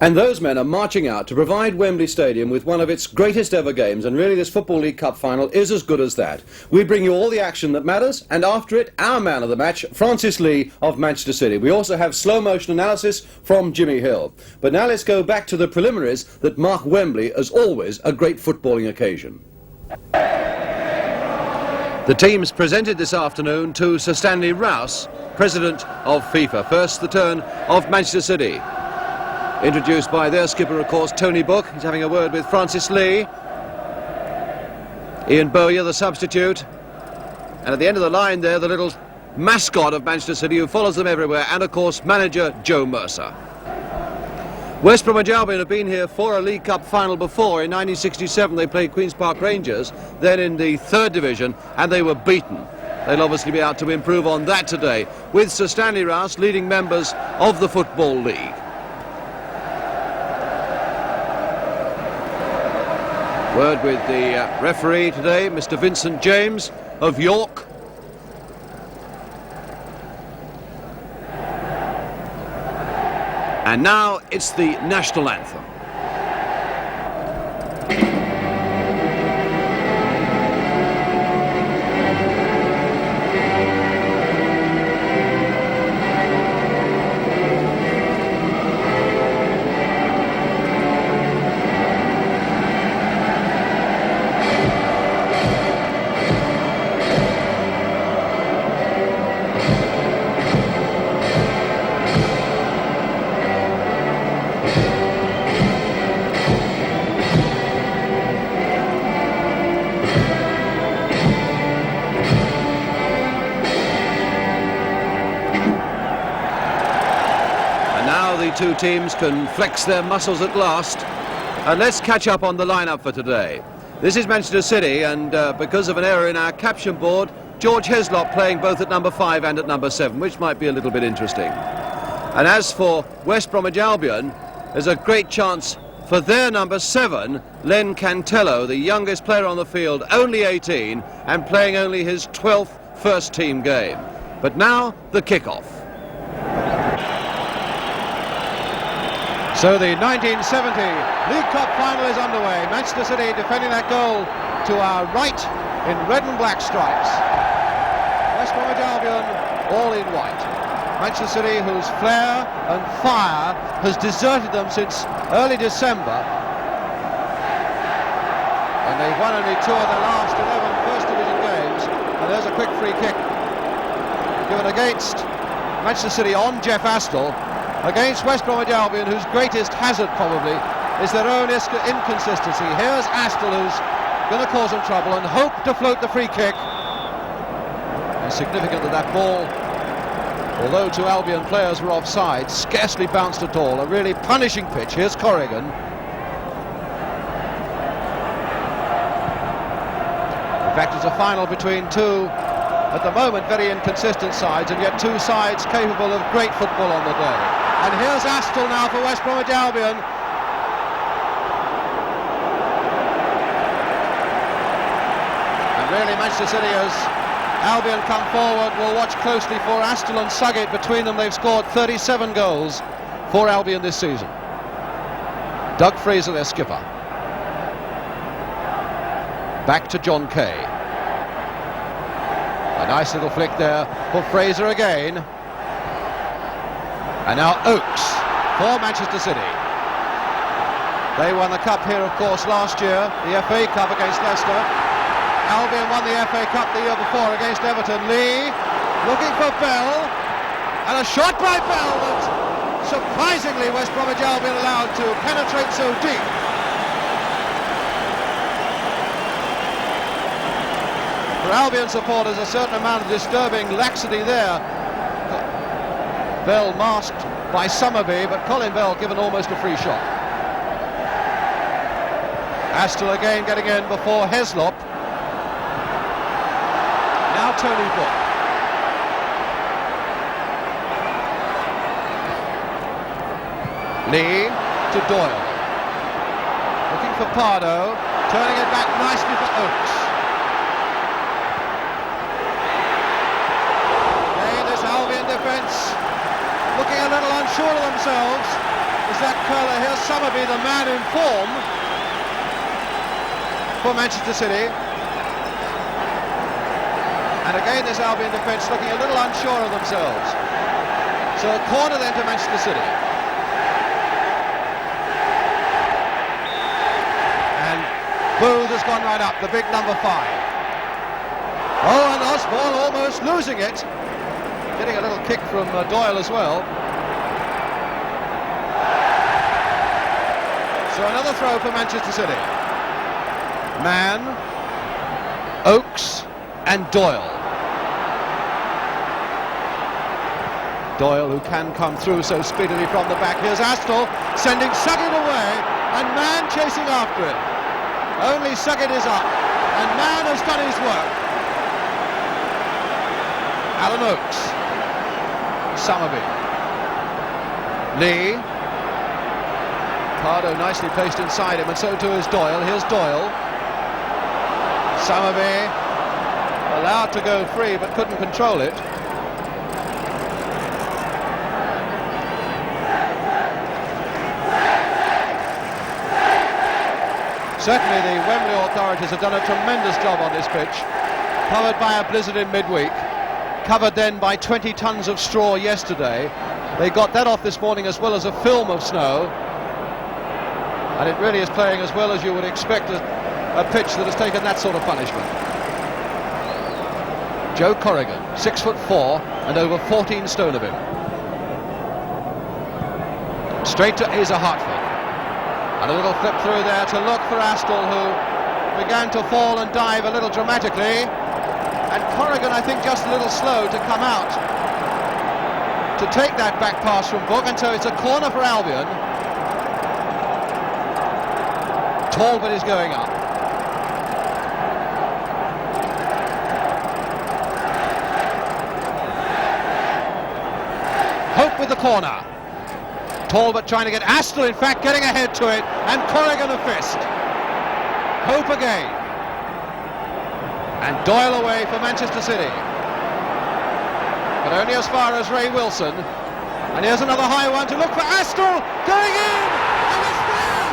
And those men are marching out to provide Wembley Stadium with one of its greatest ever games, and really this Football League Cup final is as good as that. We bring you all the action that matters, and after it, our man of the match, Francis Lee of Manchester City. We also have slow motion analysis from Jimmy Hill. But now let's go back to the preliminaries that mark Wembley as always a great footballing occasion. The teams presented this afternoon to Sir Stanley Rouse, President of FIFA. First, the turn of Manchester City. Introduced by their skipper, of course, Tony Book. He's having a word with Francis Lee. Ian Bowyer, the substitute. And at the end of the line there, the little mascot of Manchester City who follows them everywhere. And, of course, manager Joe Mercer. West Bromwich Albion have been here for a League Cup final before. In 1967, they played Queen's Park Rangers, then in the third division, and they were beaten. They'll obviously be out to improve on that today, with Sir Stanley Rouse leading members of the Football League. Word with the referee today, Mr. Vincent James of York. And now it's the national anthem. The two teams can flex their muscles at last, and let's catch up on the lineup for today. This is Manchester City, and because of an error in our caption board, George Heslop playing both at number 5 and at number 7, which might be a little bit interesting. And as for West Bromwich Albion, there's a great chance for their number 7, Len Cantello, the youngest player on the field, only 18 and playing only his 12th first team game. But now the kickoff. So the 1970 League Cup final is underway. Manchester City defending that goal to our right in red and black stripes. West Bromwich Albion all in white. Manchester City, whose flair and fire has deserted them since early December. And they've won only 2 of their last 11 First Division games. And there's a quick free kick given against Manchester City on Jeff Astle, against West Bromwich Albion, whose greatest hazard probably is their own inconsistency. Here's Astle, who's going to cause them trouble and hope to float the free kick. It's significant that that ball, although 2 Albion players were offside, scarcely bounced at all. A really punishing pitch. Here's Corrigan. In fact, it's a final between 2, at the moment, very inconsistent sides, and yet 2 sides capable of great football on the day. And here's Astle now for West Bromwich Albion. And really, Manchester City, as Albion come forward, will watch closely for Astle and Suggett. Between them, they've scored 37 goals for Albion this season. Doug Fraser, their skipper. Back to John Kay. A nice little flick there for Fraser again. And now Oakes for Manchester City. They won the cup here, of course, last year, the FA Cup against Leicester. Albion won the FA Cup the year before against Everton. Lee looking for Bell, and a shot by Bell that surprisingly West Bromwich Albion allowed to penetrate so deep. For Albion supporters, a certain amount of disturbing laxity there. Bell masked by Summerby, but Colin Bell given almost a free shot. Astle again getting in before Heslop. Now Tony Book. Lee to Doyle. Looking for Pardo, turning it back nicely for Oakes. Again, this Albion defence looking a little unsure of themselves. is that curler. Here's Summerby, the man in form for Manchester City. And again this Albion defence looking a little unsure of themselves. So a corner then to Manchester City. And Booth has gone right up, the big number 5. Oh, and Osborne almost losing it. Getting a little kick from Doyle as well. So another throw for Manchester City. Mann, Oakes and Doyle. Doyle, who can come through so speedily from the back. Here's Astle sending Suggett away, and Mann chasing after him. Only Suggett is up, and Mann has done his work. Alan Oakes, Summerby, Lee, Pardo nicely placed inside him, and so too is Doyle. Here's Doyle. Summerby allowed to go free but couldn't control it. Certainly the Wembley authorities have done a tremendous job on this pitch. Covered by a blizzard in midweek, covered then by 20 tons of straw yesterday. They got that off this morning as well as a film of snow. And it really is playing as well as you would expect a pitch that has taken that sort of punishment. Joe Corrigan, 6'4" and over 14 stone of him. Straight to Asa Hartford. And a little flip through there to look for Astle, who began to fall and dive a little dramatically. And Corrigan, I think, just a little slow to come out to take that back pass from Book, and so it's a corner for Albion. Talbot is going up. Hope with the corner. Talbot trying to get Astle, in fact, getting ahead to it, and Corrigan a fist. Hope again. And Doyle away for Manchester City. But only as far as Ray Wilson. And here's another high one to look for Astle, going in! And it's there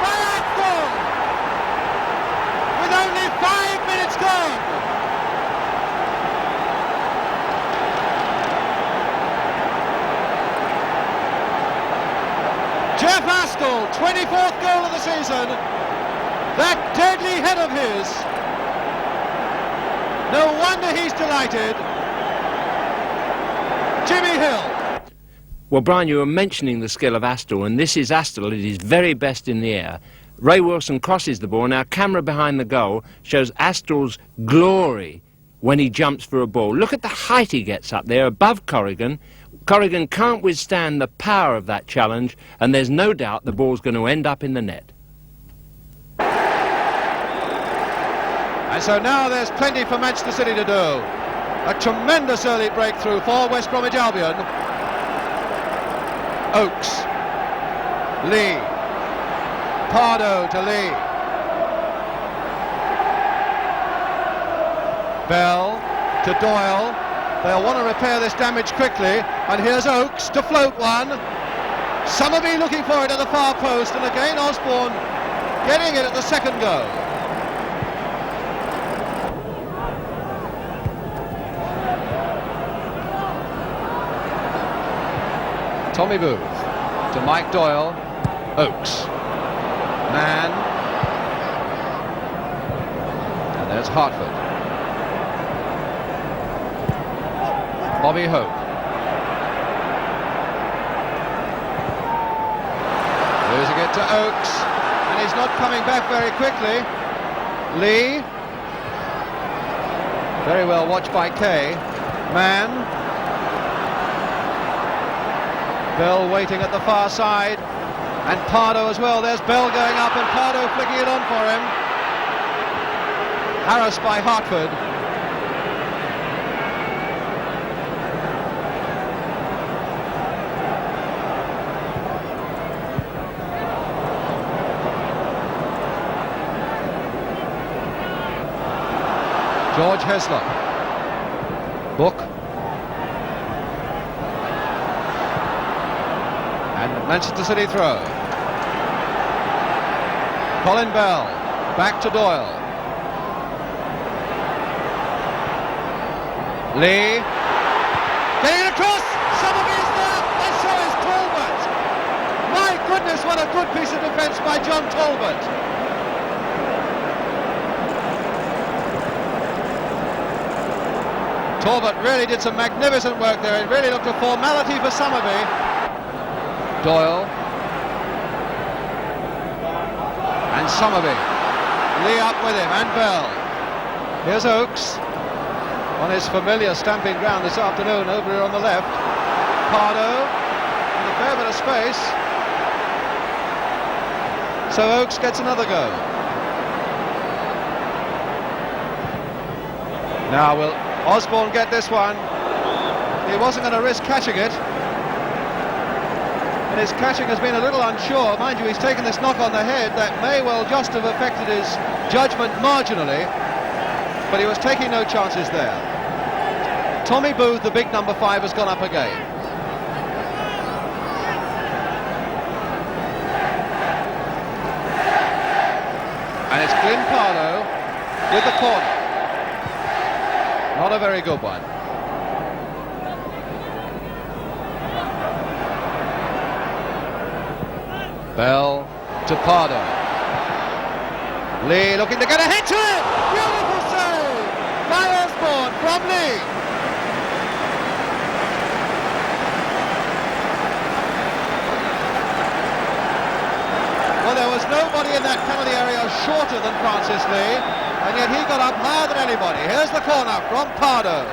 by Astle! With only 5 minutes gone! Jeff Astle, 24th goal of the season. That deadly head of his. No wonder he's delighted. Jimmy Hill. Well, Brian, you were mentioning the skill of Astle, and this is Astle at his very best in the air. Ray Wilson crosses the ball. Now, camera behind the goal shows Astle's glory when he jumps for a ball. Look at the height he gets up there above Corrigan. Corrigan can't withstand the power of that challenge, and there's no doubt the ball's going to end up in the net. And so now there's plenty for Manchester City to do. A tremendous early breakthrough for West Bromwich Albion. Oakes, Lee, Pardo to Lee, Bell to Doyle. They'll want to repair this damage quickly, and here's Oakes to float one. Summerby looking for it at the far post, and again Osborne getting it at the second go. Tommy Booth to Mike Doyle. Oakes, Mann, and there's Hartford. Bobby Hope. Losing it to Oakes, and he's not coming back very quickly. Lee. Very well watched by Kay. Mann. Bell waiting at the far side. And Pardo as well. There's Bell going up, and Pardo flicking it on for him. Harassed by Hartford. George Heslop. Book. And Manchester City throw. Colin Bell, back to Doyle. Lee, getting it across, Somerby is there, and so is Talbot. My goodness, what a good piece of defence by John Talbot. Talbot really did some magnificent work there. It really looked a formality for Somerby. Doyle. And Somerby. Lee up with him, and Bell. Here's Oakes. On his familiar stamping ground this afternoon over here on the left. Pardo with a fair bit of space. So Oakes gets another go. Now will Osborne get this one? He wasn't going to risk catching it. And his catching has been a little unsure. Mind you, he's taken this knock on the head that may well just have affected his judgment marginally. But he was taking no chances there. Tommy Booth, the big number 5, has gone up again. And it's Glyn Pardo with the corner. Not a very good one. Bell to Pardo. Lee looking to get a hit to it! Beautiful save by Osborne from Lee. Well, there was nobody in that penalty area shorter than Francis Lee, and yet he got up higher than anybody. Here's the corner from Pardo,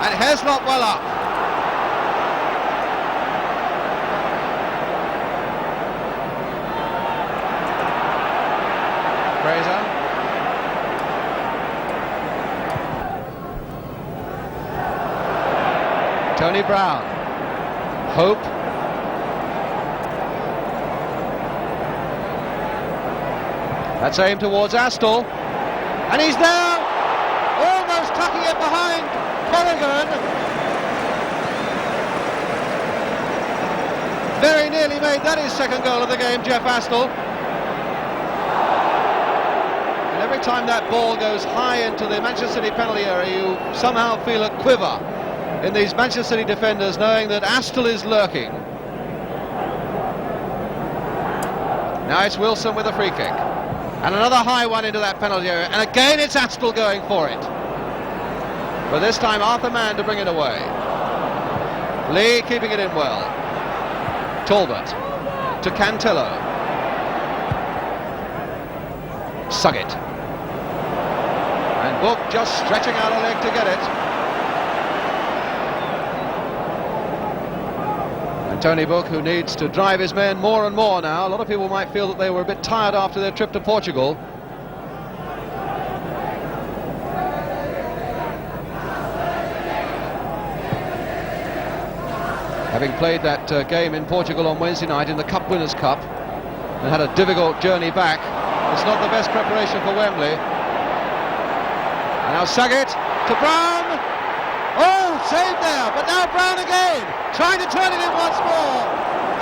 and Heslop well up. Fraser. Tony Brown. Hope. That's aimed towards Astle. And he's there! Almost tucking it behind Corrigan. Very nearly made that his second goal of the game, Jeff Astle. And every time that ball goes high into the Manchester City penalty area, you somehow feel a quiver in these Manchester City defenders, knowing that Astle is lurking. Now it's Wilson with a free kick. And another high one into that penalty area. And again it's Astle going for it. But this time Arthur Mann to bring it away. Lee keeping it in well. Talbot to Cantillo. Suggett. And Book just stretching out a leg to get it. Tony Book, who needs to drive his men more and more now. A lot of people might feel that they were a bit tired after their trip to Portugal. Having played that game in Portugal on Wednesday night in the Cup Winners' Cup and had a difficult journey back, it's not the best preparation for Wembley. And now Suggett to Brom. Oh, saved there, but now Brown again, trying to turn it in once more.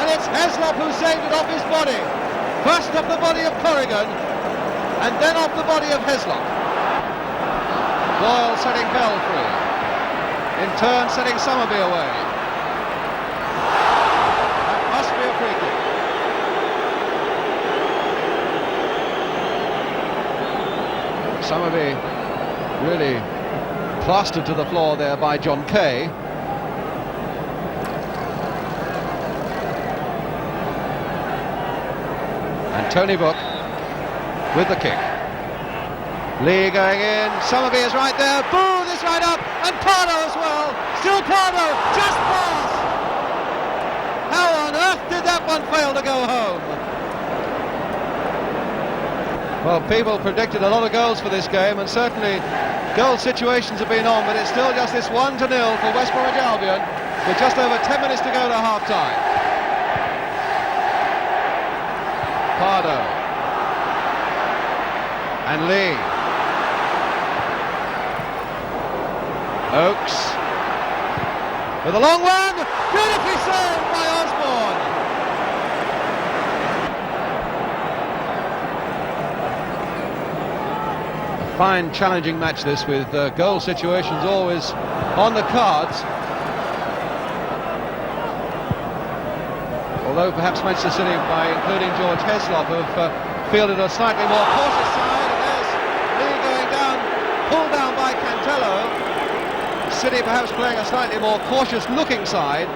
And it's Heslop who saved it off his body. First off the body of Corrigan, and then off the body of Heslop. Doyle setting Bell free. In turn, setting Somerby away. That must be a free kick. Somerby really plastered to the floor there by John Kay. And Tony Book with the kick. Lee going in, Somerby is right there, Booth is right up, and Pardo as well. Still Pardo, just past. How on earth did that one fail to go home? Well, people predicted a lot of goals for this game, and certainly goal situations have been on, but it's still just this 1-0 for West Bromwich Albion with just over 10 minutes to go to half-time. Pardo. And Lee. Oakes. With a long one. Beautifully served by Osborne. fine, challenging match this, with goal situations always on the cards. Although perhaps Manchester City, by including George Heslop, have fielded a slightly more cautious side. And there's Lee going down, pulled down by Cantello. City perhaps playing a slightly more cautious-looking side.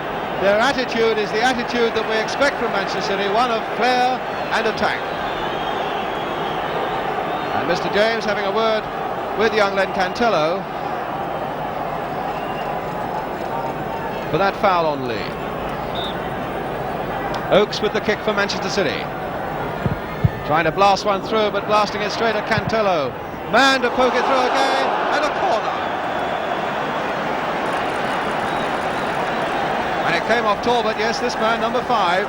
Their attitude is the attitude that we expect from Manchester City, one of flair and attack. And Mr. James having a word with young Len Cantello for that foul on Lee. Oakes with the kick for Manchester City. Trying to blast one through, but blasting it straight at Cantello. Man to poke it through again, and a corner. And it came off Talbot, yes, this man, number 5.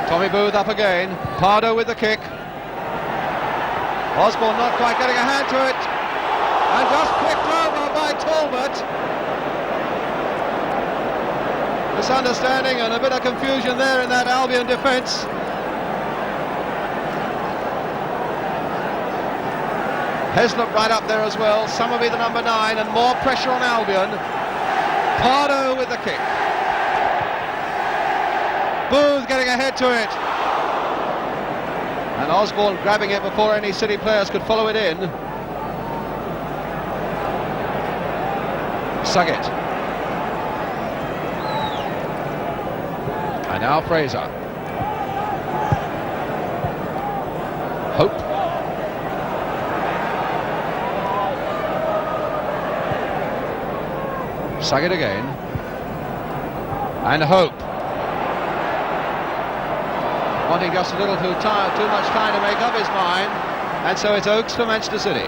Tommy Booth up again. Pardo with the kick. Osborne not quite getting a hand to it. And just picked over by Talbot. Misunderstanding and a bit of confusion there in that Albion defence. Heslop right up there as well. Summerby the number 9, and more pressure on Albion. Pardo with the kick. Booth getting ahead to it. And Osborne grabbing it before any City players could follow it in. Suggett. And now Fraser. Hope. Suggett again. And Hope. Wanting just a little too much time to make up his mind. And so it's Oakes for Manchester City.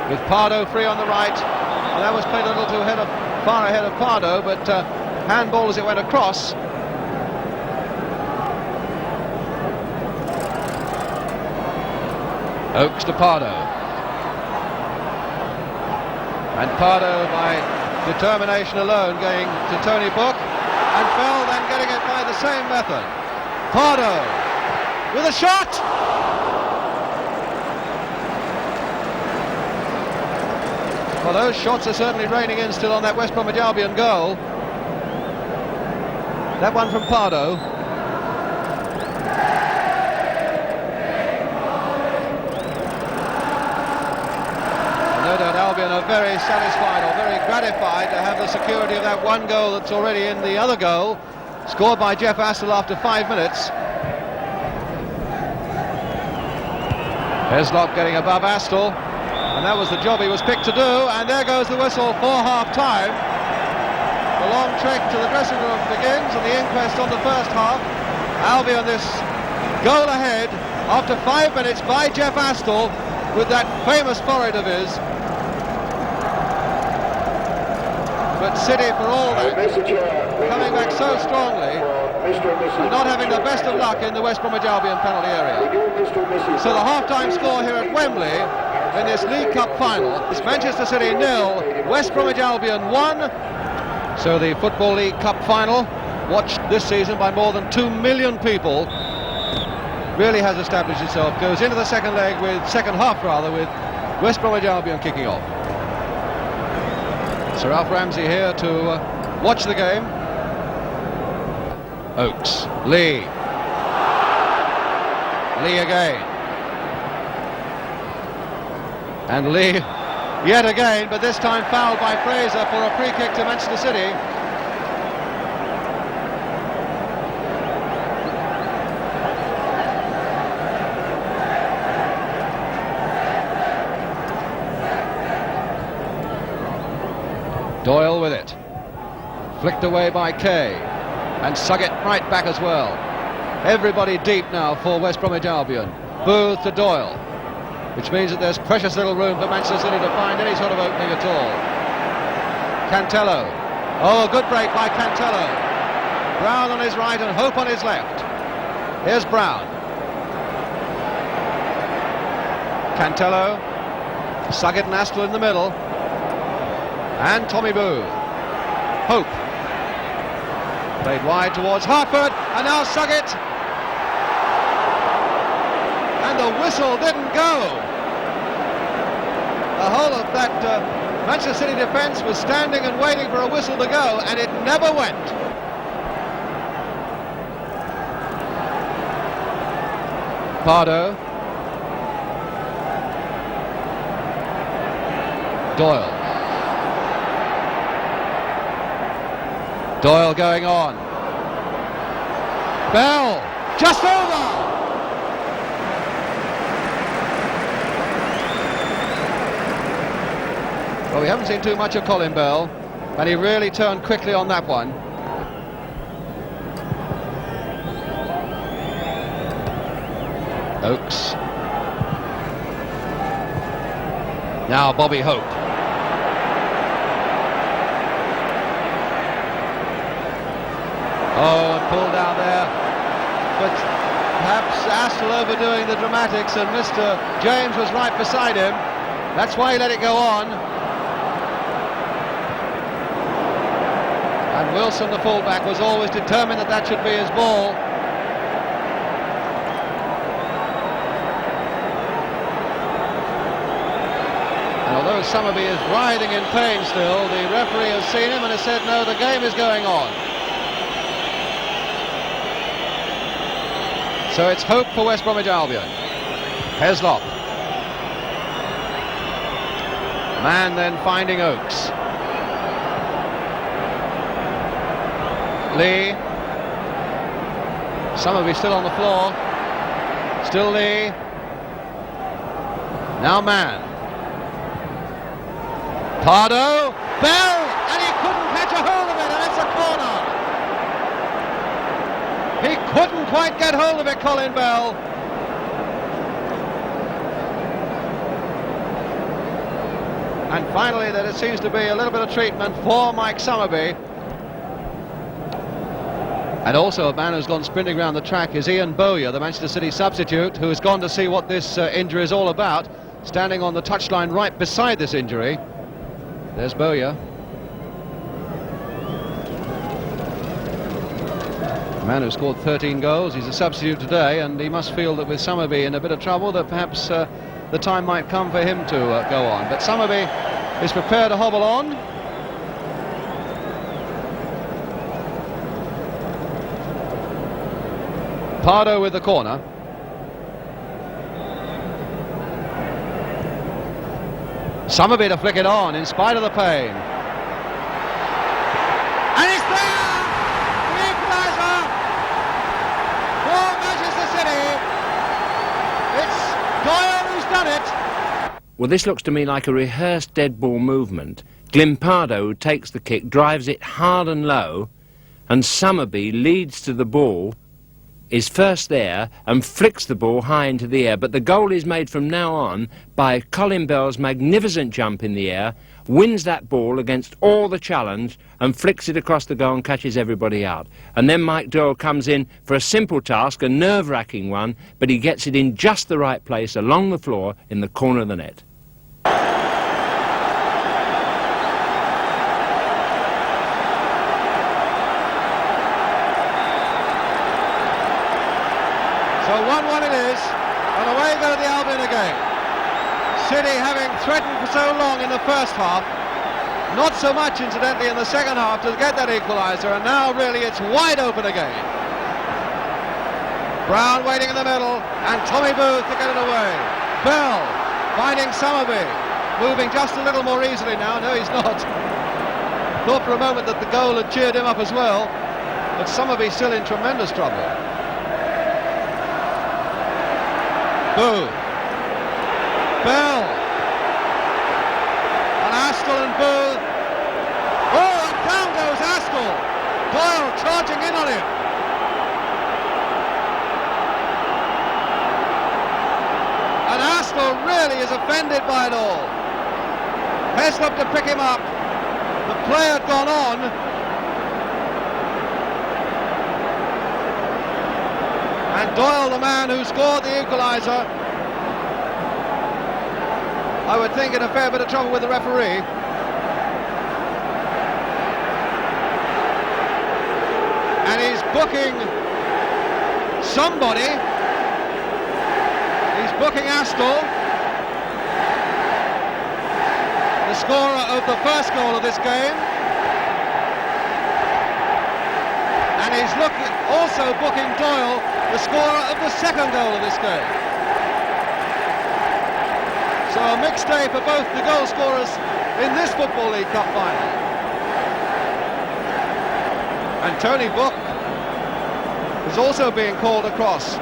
With Pardo free on the right. And that was played a little too far ahead of Pardo, but handball as it went across. Oakes to Pardo. And Pardo, by determination alone, going to Tony Book, and Fell then getting it by the same method. Pardo with a shot! Well, those shots are certainly raining in still on that West Bromwich Albion goal. That one from Pardo. No doubt Albion are very satisfied or very gratified to have the security of that one goal that's already in the other goal, scored by Jeff Astle after 5 minutes. Heslop getting above Astle, and that was the job he was picked to do, and there goes the whistle for half-time. The long trek to the dressing room begins, and the inquest on the first half. Albion this goal ahead after 5 minutes by Jeff Astle with that famous forehead of his. But City, for all that, coming back so strongly and not having the best of luck in the West Bromwich Albion penalty area. So the half-time score here at Wembley in this League Cup final is Manchester City 0, West Bromwich Albion 1. So the Football League Cup final, watched this season by more than 2 million people, really has established itself. Goes into the second half with West Bromwich Albion kicking off. Sir Ralph Ramsey here to watch the game. Oakes, Lee again, and Lee yet again, but this time fouled by Fraser for a free kick to Manchester City. Doyle with it, flicked away by Kay, and Suggett right back as well. Everybody deep now for West Bromwich Albion. Booth to Doyle, which means that there's precious little room for Manchester City to find any sort of opening at all. Cantello. Oh, good break by Cantello. Brown on his right and Hope on his left. Here's Brown. Cantello. Suggett and Astle in the middle. And Tommy Booth. Hope. Played wide towards Hartford, and now Suggett. And the whistle didn't go. The whole of that Manchester City defence was standing and waiting for a whistle to go, and it never went. Pardo. Doyle. Doyle going on. Bell, just over. Well, we haven't seen too much of Colin Bell, and he really turned quickly on that one. Oakes. Now Bobby Hope. Oh, and pulled down there, but perhaps Astle overdoing the dramatics, and Mr. James was right beside him. That's why he let it go on. And Wilson, the fullback, was always determined that that should be his ball. And although Summerby is writhing in pain still, the referee has seen him and has said, no, the game is going on. So it's hope for West Bromwich Albion. Heslop. Man then finding Oakes. Lee. Summerby still on the floor. Still Lee. Now Man. Pardo. Bell! And he couldn't catch a hold of it, and it's a corner. He couldn't quite get hold of it, Colin Bell. And finally, there seems to be a little bit of treatment for Mike Summerby. And also a man who's gone sprinting around the track is Ian Bowyer, the Manchester City substitute, who has gone to see what this injury is all about, standing on the touchline right beside this injury. There's Bowyer. A man who scored 13 goals. He's a substitute today, and he must feel that with Summerby in a bit of trouble, that perhaps the time might come for him to go on. But Summerby is prepared to hobble on. Pardo with the corner. Summerby to flick it on in spite of the pain. And it's there! The equalizer for Manchester City. It's Doyle who's done it. Well, this looks to me like a rehearsed dead ball movement. Pardo, who takes the kick, drives it hard and low, and Summerby leads to the ball, is first there and flicks the ball high into the air, but the goal is made from now on by Colin Bell's magnificent jump in the air, wins that ball against all the challenge and flicks it across the goal and catches everybody out. And then Mike Doyle comes in for a simple task, a nerve-wracking one, but he gets it in just the right place along the floor in the corner of the net. So 1-1 it is, and away go the Albion again. City having threatened for so long in the first half, not so much incidentally in the second half to get that equaliser, and now really it's wide open again. Brown waiting in the middle, and Tommy Booth to get it away. Bell finding Summerby, moving just a little more easily now. No, he's not. Thought for a moment that the goal had cheered him up as well, but Summerby still in tremendous trouble. Booth, Bell, and Astle and Booth. Oh, and down goes Astle. Doyle charging in on him. And Astle really is offended by it all. Heslop to pick him up. The play had gone on. And Doyle, the man who scored the equaliser, I would think in a fair bit of trouble with the referee. booking somebody. He's booking Astle, the scorer of the first goal of this game. And he's also booking Doyle, the scorer of the second goal of this game. So a mixed day for both the goal scorers in this Football League Cup final. And Tony Book is also being called across.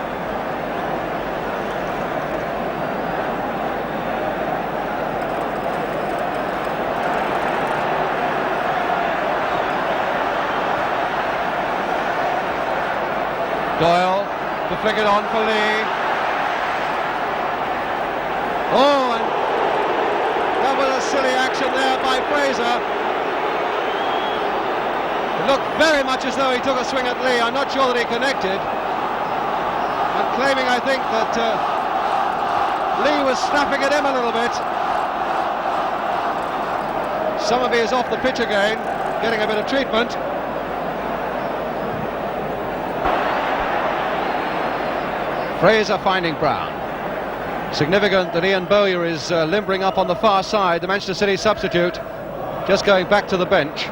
Doyle to flick it on for Lee. Oh, and that was a silly action there by Fraser. It looked very much as though he took a swing at Lee. I'm not sure that he connected. I'm claiming, I think, that Lee was snapping at him a little bit. Summerby is off the pitch again, getting a bit of treatment. Fraser finding Brown. Significant that Ian Bowyer is limbering up on the far side, the Manchester City substitute, just going back to the bench.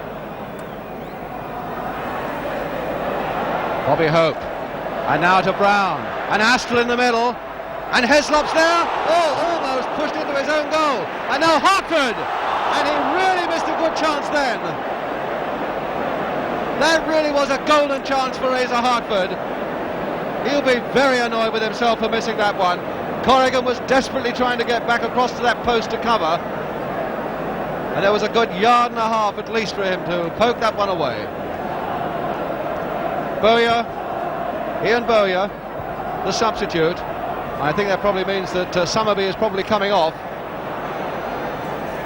Bobby Hope. And now to Brown. And Astle in the middle. And Heslop's there. Oh, almost pushed into his own goal. And now Hartford. And he really missed a good chance then. That really was a golden chance for Asa Hartford. He'll be very annoyed with himself for missing that one. Corrigan was desperately trying to get back across to that post to cover. And there was a good yard and a half at least for him to poke that one away. Bowyer, Ian Bowyer, the substitute. I think that probably means that Summerby is probably coming off.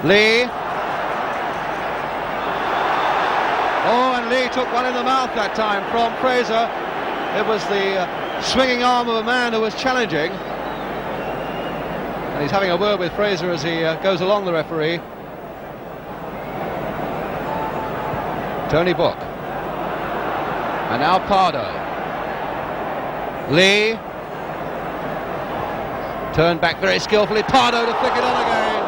Lee. Oh, and Lee took one in the mouth that time from Fraser. It was the swinging arm of a man who was challenging. And he's having a word with Fraser as he goes along, the referee. Tony Book. And now Pardo. Lee. Turned back very skillfully. Pardo to flick it on again.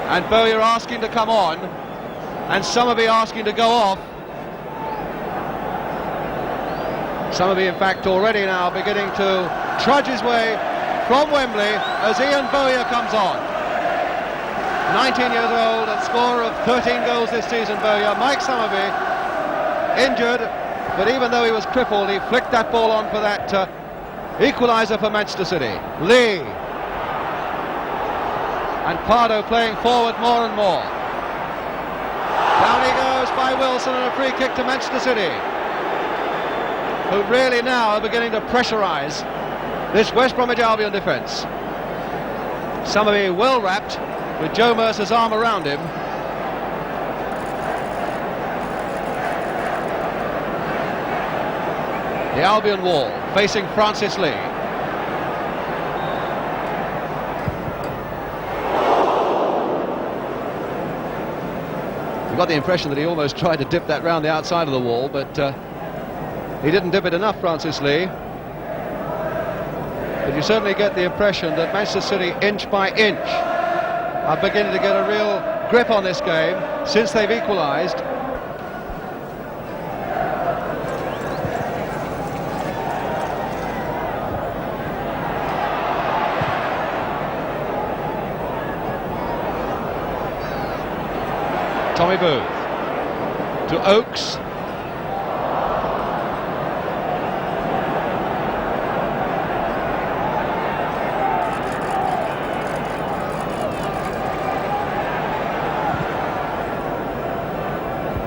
And Bowyer asking to come on. And Summerby asking to go off. Summerby, in fact, already now beginning to trudge his way from Wembley as Ian Bowyer comes on. 19 years old and scorer of 13 goals this season, Bowyer. Mike Summerby, injured, but even though he was crippled, he flicked that ball on for that equalizer for Manchester City. Lee. And Pardo playing forward more and more. Down he goes by Wilson and a free kick to Manchester City, who really now are beginning to pressurise this West Bromwich Albion defence. Summerby well wrapped with Joe Mercer's arm around him. The Albion wall facing Francis Lee. You got the impression that he almost tried to dip that round the outside of the wall, but he didn't dip it enough, Francis Lee. But you certainly get the impression that Manchester City, inch by inch, are beginning to get a real grip on this game since they've equalised. Tommy Booth to Oakes.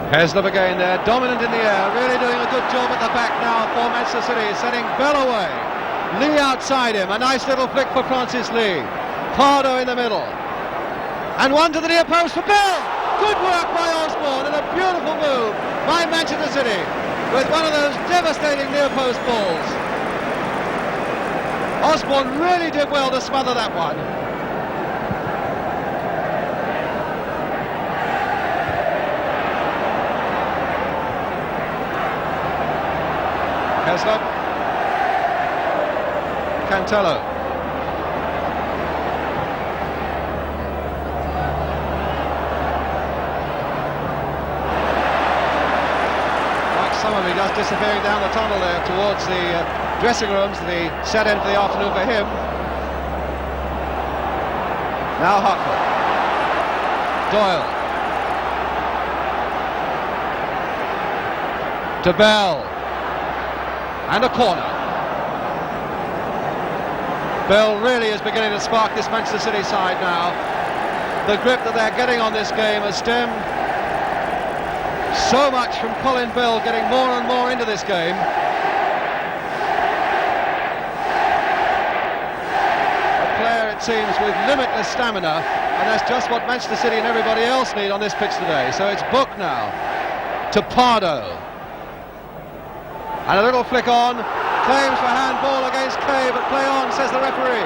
Heslop again there, dominant in the air, really doing a good job at the back now for Manchester City, sending Bell away. Lee outside him, a nice little flick for Francis Lee. Pardo in the middle. And one to the near post for Bell. Good work by Osborne and a beautiful move by Manchester City with one of those devastating near post balls. Osborne really did well to smother that one. Heslop. Cantello. Like some of it just disappearing down the tunnel there towards the dressing rooms, the set end for the afternoon for him. Now Hartford. Doyle. To Bell. And a corner. Bell really is beginning to spark this Manchester City side now. The grip that they're getting on this game has stemmed so much from Colin Bell getting more and more into this game. A player, it seems, with limitless stamina, and that's just what Manchester City and everybody else need on this pitch today. So it's Book now to Pardo. And a little flick on, claims for handball against Kay, but play on, says the referee.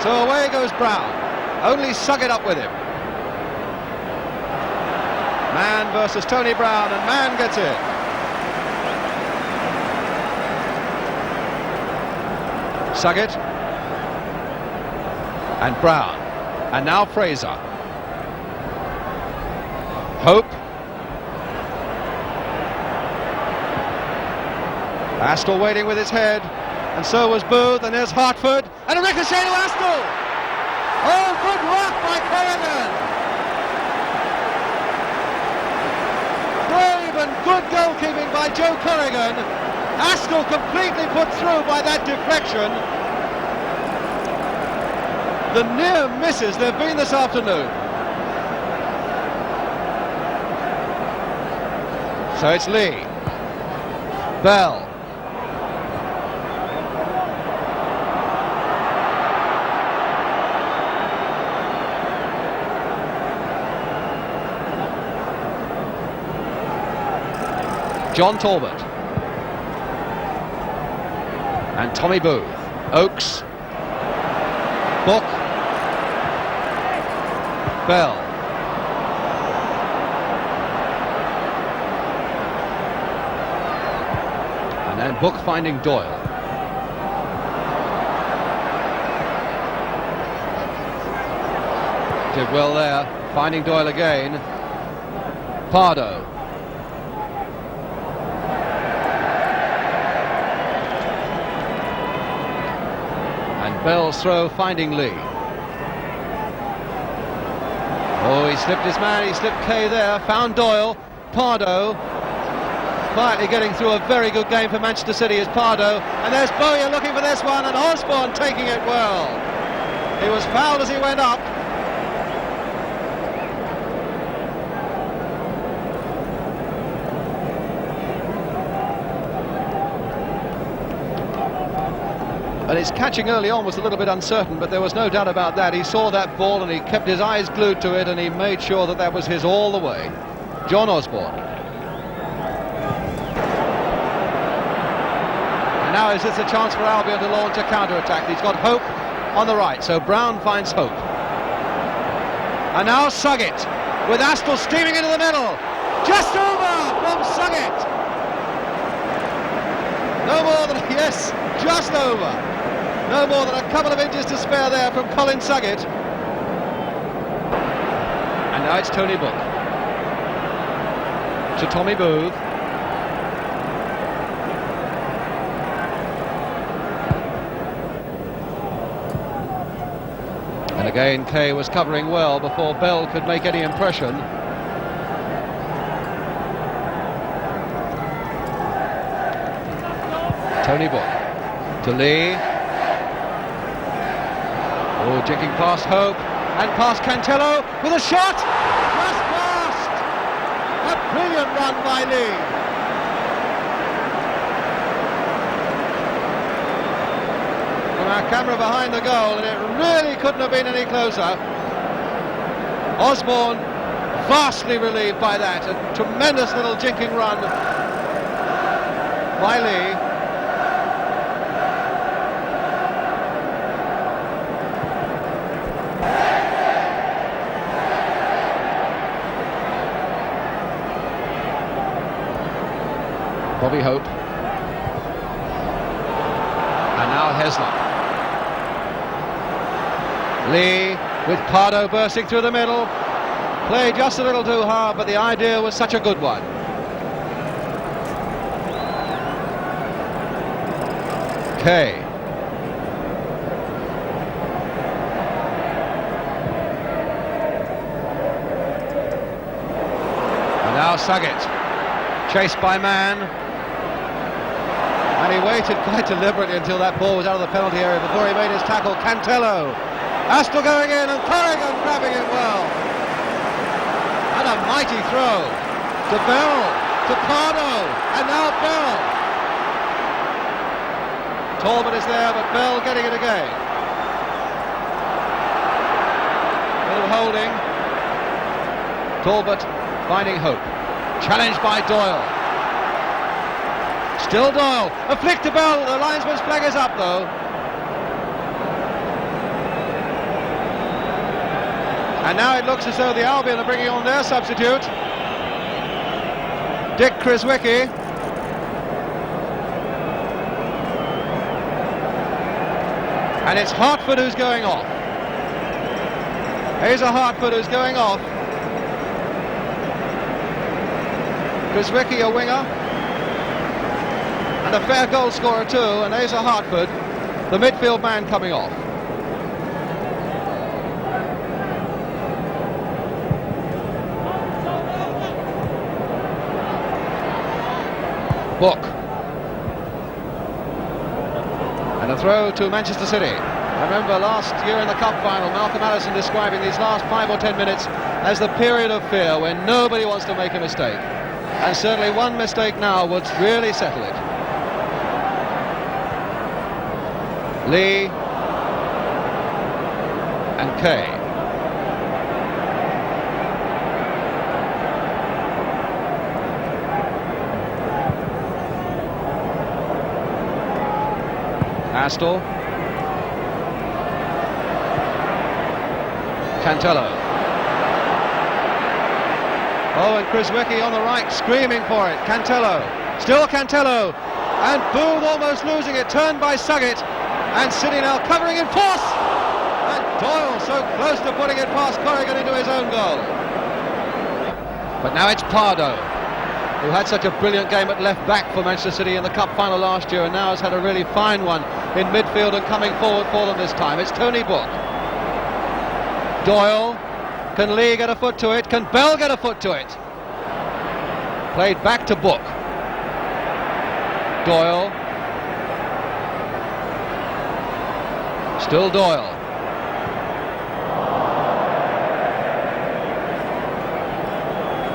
So away goes Brown. Only suck it up with him. Man versus Tony Brown, and Man gets it. Suggett. And Brown. And now Fraser. Hope. Astle waiting with his head, and so was Booth, and there's Hartford, and a ricochet to Astle! Oh, good work by Corrigan! Brave and good goalkeeping by Joe Corrigan. Astle completely put through by that deflection. The near misses there have been this afternoon. So it's Lee. Bell. John Talbot. And Tommy Booth. Oakes. Book. Bell. And then Book finding Doyle. Did well there, finding Doyle again. Pardo. Bell's throw finding Lee. Oh, he slipped his man, he slipped Kay there, found Doyle. Pardo quietly getting through a very good game for Manchester City is Pardo, and there's Bowyer looking for this one, and Osborne taking it well. He was fouled as he went up. And his catching early on was a little bit uncertain, but there was no doubt about that. He saw that ball and he kept his eyes glued to it, and he made sure that that was his all the way. John Osborne. And now is this a chance for Albion to launch a counter-attack? He's got Hope on the right, so Brown finds Hope. And now Suggett, with Astle steaming into the middle. Just over from Suggett. No more than, yes, just over. No more than a couple of inches to spare there from Colin Suggett. And now it's Tony Book. To Tommy Booth. And again, Kay was covering well before Bell could make any impression. Tony Book. To Lee. Oh, jinking past Hope and past Cantello with a shot. Just past. A brilliant run by Lee. From our camera behind the goal, and it really couldn't have been any closer. Osborne vastly relieved by that. A tremendous little jinking run by Lee. Bobby Hope. Heslop. Lee with Pardo bursting through the middle. Played just a little too hard, but the idea was such a good one. Kay. And now Saget, chased by Mann. And he waited quite deliberately until that ball was out of the penalty area before he made his tackle. Cantello. Astle going in and Corrigan grabbing it well. And a mighty throw to Bell, to Pardo, and now Bell. Talbot is there, but Bell getting it again. Bit of holding. Talbot finding hope. Challenged by Doyle. Still Doyle. A flick to Bell. The linesman's flag is up though. And now it looks as though the Albion are bringing on their substitute, Dick Criswicki. And it's Hartford who's going off. Here's a Hartford who's going off. Criswicki a winger. And a fair goal scorer too, and there's a Hartford, the midfield man coming off. Book. And a throw to Manchester City. I remember last year in the Cup final, Malcolm Allison describing these last 5 or 10 minutes as the period of fear when nobody wants to make a mistake. And certainly one mistake now would really settle it. Lee and Kay. Astle. Cantello. Oh, and Criswicki on the right, screaming for it. Cantello. Still Cantello. And Booth almost losing it. Turned by Saget. And City now covering in force. And Doyle so close to putting it past Corrigan into his own goal. But now it's Pardo, who had such a brilliant game at left back for Manchester City in the Cup final last year and now has had a really fine one in midfield and coming forward for them this time. It's Tony Book. Doyle. Can Lee get a foot to it? Can Bell get a foot to it? Played back to Book. Doyle. Still Doyle.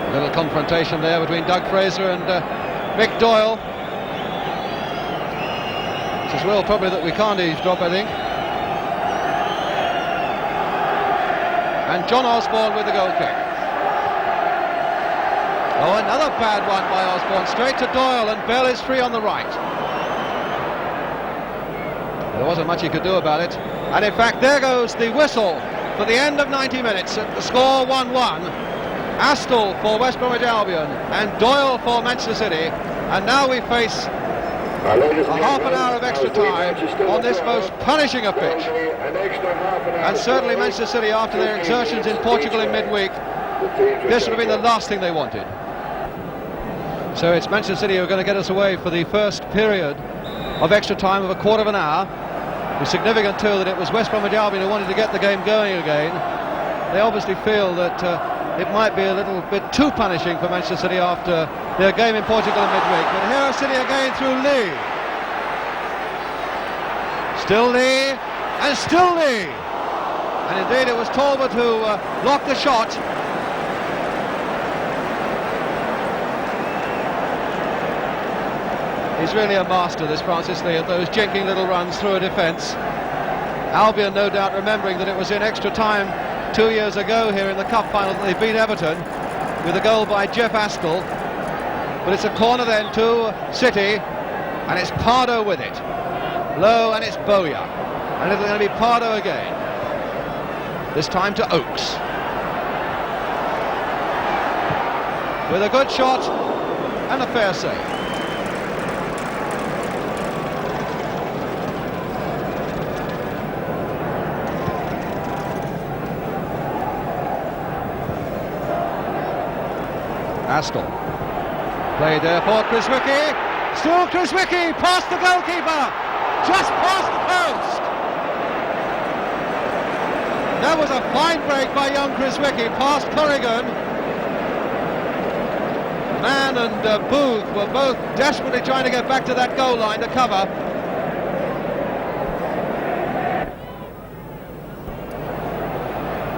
A little confrontation there between Doug Fraser and Mick Doyle. It's as well probably that we can't eavesdrop, I think. And John Osborne with the goal kick. Oh, another bad one by Osborne, straight to Doyle, and Bell is free on the right. There wasn't much he could do about it. And in fact, there goes the whistle for the end of 90 minutes at the score 1-1. Astle for West Bromwich Albion and Doyle for Manchester City. And now we face a half an hour of extra time on this most punishing of pitch. And certainly Manchester City, after their exertions in Portugal in midweek, this would have been the last thing they wanted. So it's Manchester City who are going to get us away for the first period of extra time of a quarter of an hour. It's significant too that it was West Bromwich Albion who wanted to get the game going again. They obviously feel that it might be a little bit too punishing for Manchester City after their game in Portugal in midweek. But here are City again through Lee. Still Lee, and still Lee. And indeed it was Talbot who blocked the shot. He's really a master, this Francis Lee, at those jinking little runs through a defence. Albion no doubt remembering that it was in extra time 2 years ago here in the Cup final that they beat Everton with a goal by Jeff Astle. But it's a corner then to City, and it's Pardo with it. Low, and it's Bowyer. And it's going to be Pardo again. This time to Oakes. With a good shot and a fair save. Astle. Played there for Chris Wickie. Still Chris Wickie, past the goalkeeper, just past the post. That was a fine break by young Chris Wickie, past Corrigan. Mann and Booth were both desperately trying to get back to that goal line to cover.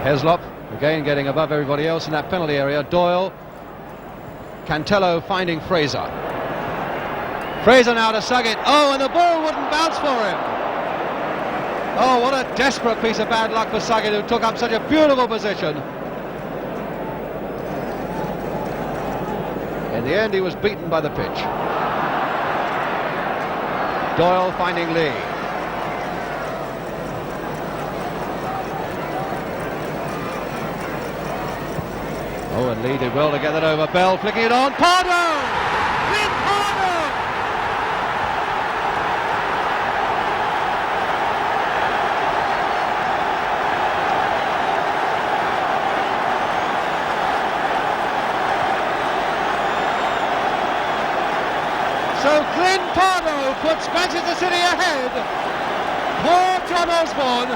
Heslop again getting above everybody else in that penalty area. Doyle, Cantello finding Fraser. Fraser now to Suggett. Oh, and the ball wouldn't bounce for him. Oh, what a desperate piece of bad luck for Suggett, who took up such a beautiful position. In the end, he was beaten by the pitch. Doyle finding Lee. Oh, and Lee did well to get that over. Bell flicking it on. Pardo! So Glyn Pardo puts Manchester City ahead. Poor John Osborne.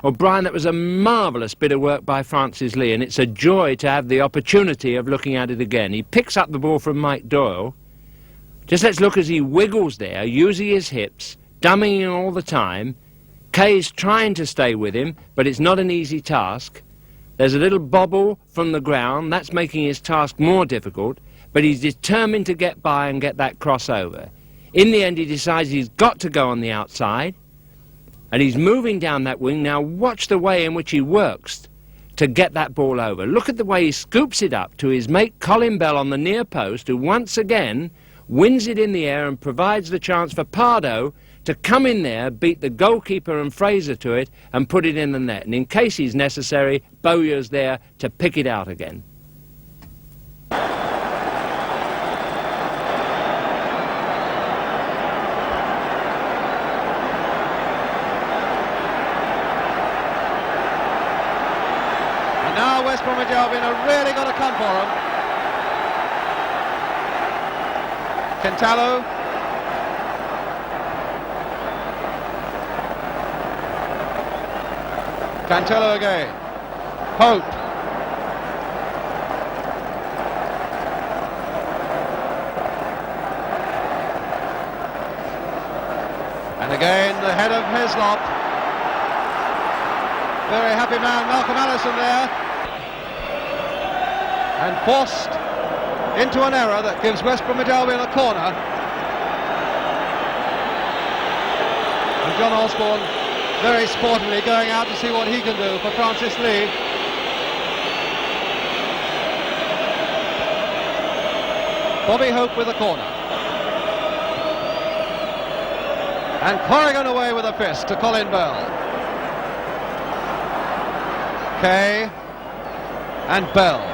Well, Brian, that was a marvellous bit of work by Francis Lee, and it's a joy to have the opportunity of looking at it again. He picks up the ball from Mike Doyle. Just let's look as he wiggles there, using his hips, dummying all the time. Kay's trying to stay with him, but it's not an easy task. There's a little bobble from the ground. That's making his task more difficult. But he's determined to get by and get that crossover. In the end, he decides he's got to go on the outside, and he's moving down that wing. Now watch the way in which he works to get that ball over. Look at the way he scoops it up to his mate Colin Bell on the near post, who once again wins it in the air and provides the chance for Pardo to come in there, beat the goalkeeper and Fraser to it, and put it in the net. And in case he's necessary, Bowyer's there to pick it out again. Now West Bromwich Albion are really got to come for him. Cantello. Cantello again. Pope. And again the head of Heslop. Very happy man, Malcolm Allison there. And forced into an error that gives West Bromwich Albion a corner. And John Osborne very sportively going out to see what he can do for Francis Lee. Bobby Hope with a corner. And Corrigan away with a fist to Colin Bell. Kay and Bell.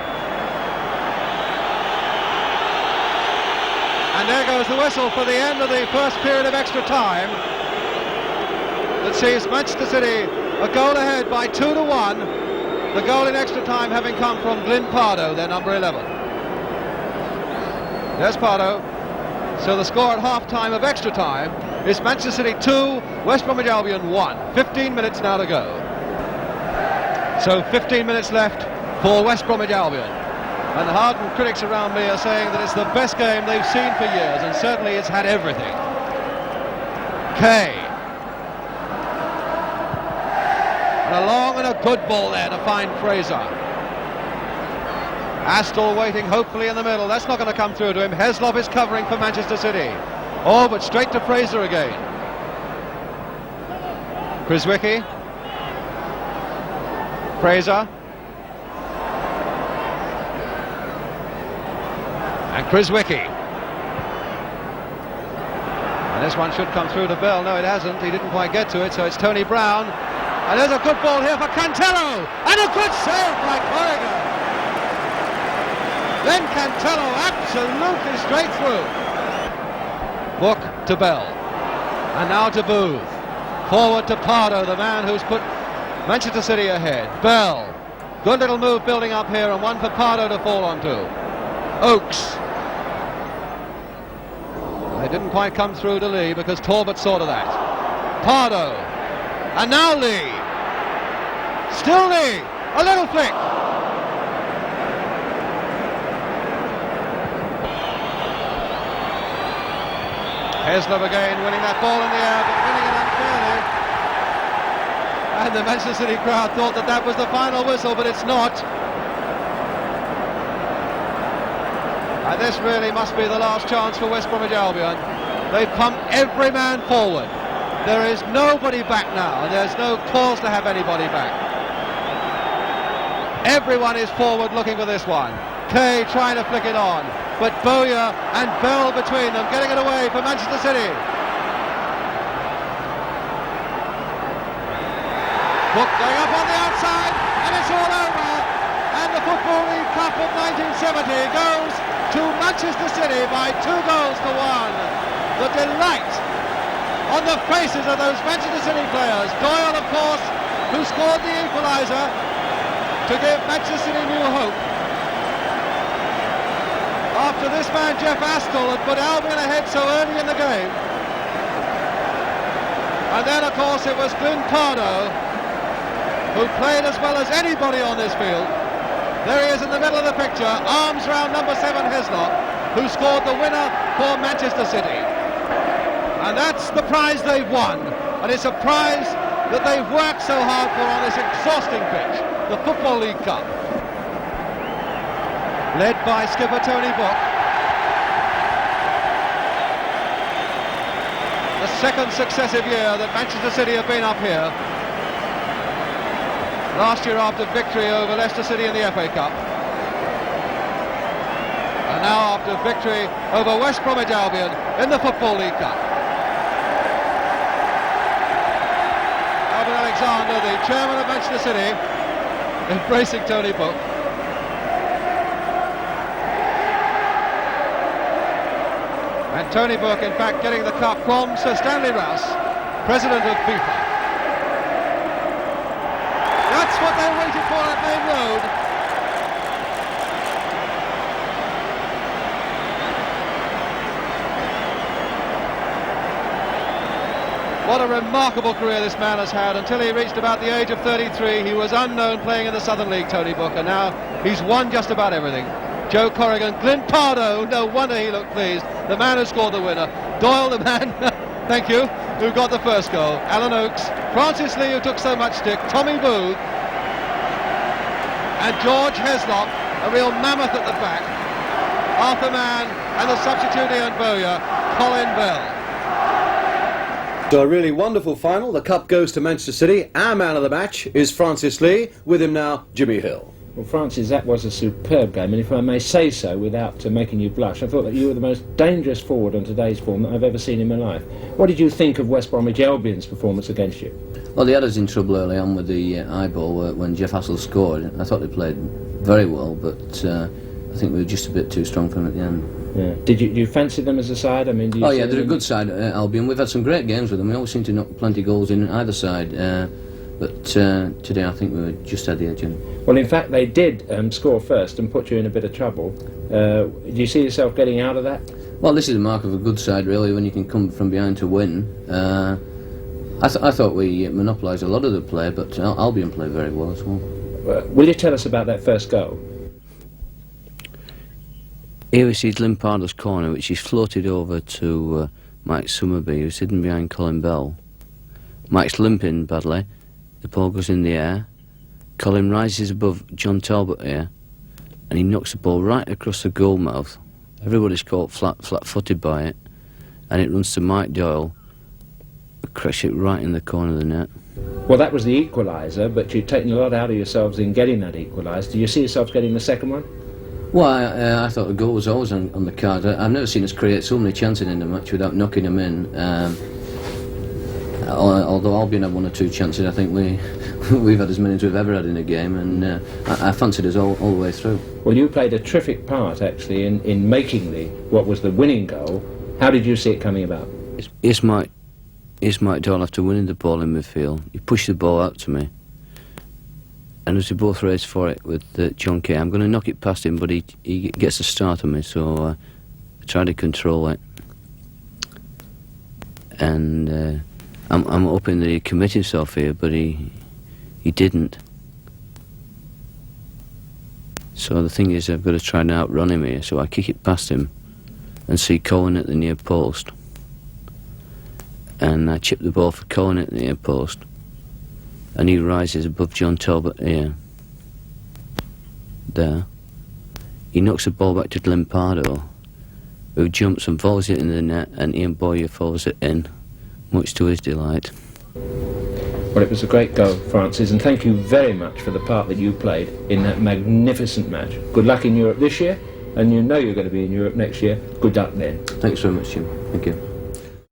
And there goes the whistle for the end of the first period of extra time. That sees Manchester City a goal ahead by 2-1. The goal in extra time having come from Glyn Pardo, their number 11. There's Pardo. So the score at half-time of extra time is Manchester City 2, West Bromwich Albion 1. 15 minutes now to go. So 15 minutes left for West Bromwich Albion. And the hardened critics around me are saying that it's the best game they've seen for years, and certainly it's had everything. Kay. And a long and a good ball there to find Fraser. Astle waiting hopefully in the middle. That's not going to come through to him. Heslop is covering for Manchester City. Oh, but straight to Fraser again. Chris Wickie. Fraser. And Chris Wickie. And this one should come through to Bell. No, it hasn't. He didn't quite get to it, so it's Tony Brown. And there's a good ball here for Cantello. And a good save by Corrigan. Then Cantello absolutely straight through. Book to Bell. And now to Booth. Forward to Pardo, the man who's put Manchester City ahead. Bell. Good little move building up here, and one for Pardo to fall onto. Oakes. They didn't quite come through to Lee because Talbot saw to that. Pardo. And now Lee. Still Lee. A little flick. Heslop again winning that ball in the air, but winning it unfairly. And the Manchester City crowd thought that that was the final whistle, but it's not. And this really must be the last chance for West Bromwich Albion. They've pumped every man forward. There is nobody back now, and there's no cause to have anybody back. Everyone is forward looking for this one. Kay trying to flick it on, but Bowyer and Bell between them, getting it away for Manchester City. Book going up on the outside, and it's all over. And the Football League Cup of 1970 goes to Manchester City by 2 goals to 1. The delight on the faces of those Manchester City players. Doyle, of course, who scored the equalizer to give Manchester City new hope. After this man, Jeff Astle, had put Albion ahead so early in the game. And then, of course, it was Glyn Pardo, who played as well as anybody on this field. There he is in the middle of the picture, arms round number 7 Heslop, who scored the winner for Manchester City. And that's the prize they've won, and it's a prize that they've worked so hard for on this exhausting pitch, the Football League Cup. Led by skipper Tony Book. The second successive year that Manchester City have been up here. Last year after victory over Leicester City in the FA Cup. And now after victory over West Bromwich Albion in the Football League Cup. Alvin Alexander, the chairman of Manchester City, embracing Tony Book. And Tony Book, in fact, getting the cup from Sir Stanley Rouse, president of FIFA. That's what they waited for at Main Road. What a remarkable career this man has had. Until he reached about the age of 33, he was unknown playing in the Southern League, Tony Book, and now he's won just about everything. Joe Corrigan, Glyn Pardo, no wonder he looked pleased. The man who scored the winner. Doyle, the man, thank you, who got the first goal. Alan Oakes, Francis Lee, who took so much stick, Tommy Booth, and George Heslop, a real mammoth at the back. Arthur Mann, and the substitute Ian Bowyer, Colin Bell. So a really wonderful final. The cup goes to Manchester City. Our man of the match is Francis Lee. With him now, Jimmy Hill. Well, Francis, that was a superb game, and if I may say so without making you blush, I thought that you were the most dangerous forward on today's form that I've ever seen in my life. What did you think of West Bromwich Albion's performance against you? Well, they had us in trouble early on with the eyeball when Jeff Hassel scored. I thought they played very well, but I think we were just a bit too strong for them at the end. Yeah. Did you fancy them as a side? I mean, yeah, they're a good side, Albion. We've had some great games with them. We always seem to knock plenty of goals in either side. But today I think we were just had the edge in. Well, in fact, they did score first and put you in a bit of trouble. Do you see yourself getting out of that? Well, this is a mark of a good side, really, when you can come from behind to win. I thought we monopolised a lot of the play, but Albion played very well as well. Will you tell us about that first goal? Here we see Glyn Pardo's corner, which is floated over to Mike Summerby, who's hidden behind Colin Bell. Mike's limping badly. The ball goes in the air. Colin rises above John Talbot here, and he knocks the ball right across the goal mouth. Everybody's caught flat-footed by it, and it runs to Mike Doyle, who cracks it right in the corner of the net. Well, that was the equaliser, but you've taken a lot out of yourselves in getting that equalised. Do you see yourselves getting the second one? Well, I thought the goal was always on the card. I've never seen us create so many chances in the match without knocking them in. Although Albion had 1 or 2 chances, I think we've had as many as we've ever had in a game, and I fancied us all the way through. Well, you played a terrific part, actually, in making what was the winning goal. How did you see it coming about? It's Mike Doyle after winning the ball in midfield. He pushed the ball out to me, And as we both raced for it with John Kay, I'm going to knock it past him, but he gets a start on me, so I try to control it. And I'm hoping that he'd commit himself here, but he didn't. So the thing is, I've got to try and outrun him here, so I kick it past him and see Cohen at the near post. And I chip the ball for Cohen at the near post. And he rises above John Talbot here. There. He knocks the ball back to Limpardo, who jumps and volleys it in the net, and Ian Boyer follows it in, much to his delight. Well, it was a great goal, Francis, and thank you very much for the part that you played in that magnificent match. Good luck in Europe this year, and you know you're going to be in Europe next year. Good luck then. Thanks very much, Jim. Thank you.